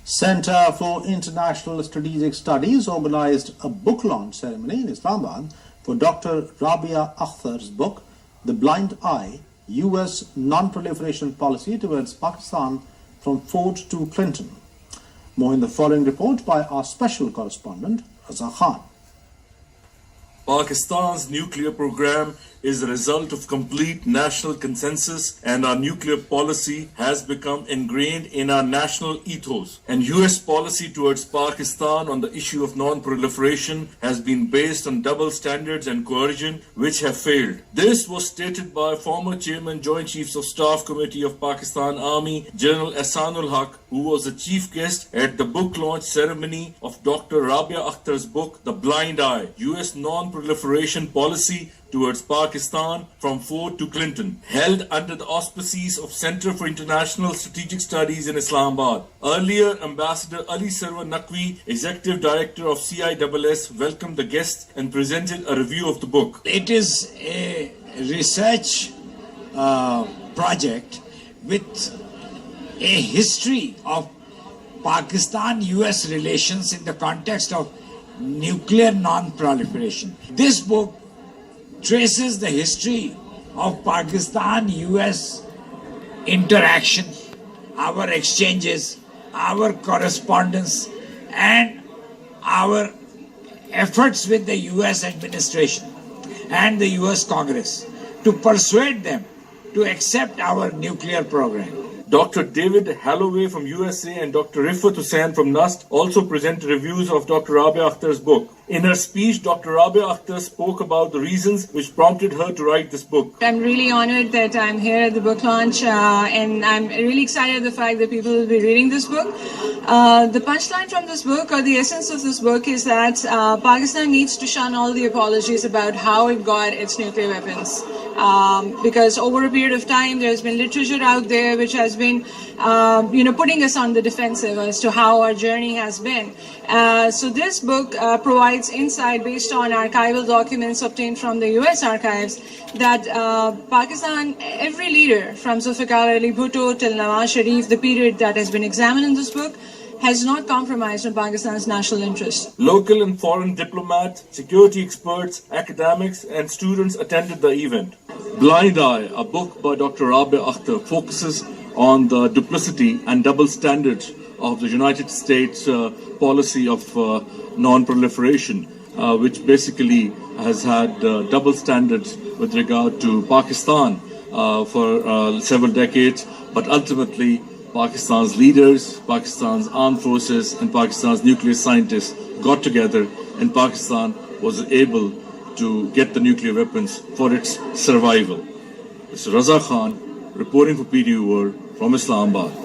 Center for International Strategic Studies organized a book launch ceremony in Islamabad for Dr. Rabia Akhtar's book, The Blind Eye, U.S. Non-proliferation Policy Towards Pakistan from Ford to Clinton. More in the following report by our special correspondent, Azhar Khan. Pakistan's nuclear program is a result of complete national consensus, and our nuclear policy has become ingrained in our national ethos. And US policy towards Pakistan on the issue of non-proliferation has been based on double standards and coercion, which have failed. This was stated by former Chairman Joint Chiefs of Staff Committee of Pakistan Army, General Ahsanul Haq, who was the chief guest at the book launch ceremony of Dr. Rabia Akhtar's book, The Blind Eye, US Non-proliferation Policy Towards Pakistan from Ford to Clinton, held under the auspices of Center for International Strategic Studies in Islamabad. Earlier, Ambassador Ali Sarwar Naqvi, Executive Director of CISS, welcomed the guests and presented a review of the book. It is a research project with a history of Pakistan-US relations in the context of nuclear non-proliferation. This book traces the history of Pakistan-US interaction, our exchanges, our correspondence, and our efforts with the US administration and the US Congress to persuade them to accept our nuclear program. Dr. David Halloway from USA and Dr. Rifat Hussain from NUST also presented reviews of Dr. Rabia Akhtar's book. In her speech, Dr. Rabia Akhtar spoke about the reasons which prompted her to write this book. I'm really honored that I'm here at the book launch, and I'm really excited at the fact that people will be reading this book. The punchline from this book, or the essence of this book, is that Pakistan needs to shun all the apologies about how it got its nuclear weapons. Because over a period of time, there's been literature out there which has been, putting us on the defensive as to how our journey has been. So this book provides insight based on archival documents obtained from the US archives that Pakistan, every leader from Zulfikar Ali Bhutto till Nawaz Sharif, the period that has been examined in this book, has not compromised on Pakistan's national interest. Local and foreign diplomats, security experts, academics, and students attended the event. Blind Eye, a book by Dr. Rabia Akhtar, focuses on the duplicity and double standards of the United States policy of non-proliferation, which basically has had double standards with regard to Pakistan for several decades, but ultimately Pakistan's leaders, Pakistan's armed forces, and Pakistan's nuclear scientists got together, and Pakistan was able to get the nuclear weapons for its survival. This is Azhar Khan reporting for PTV World from Islamabad.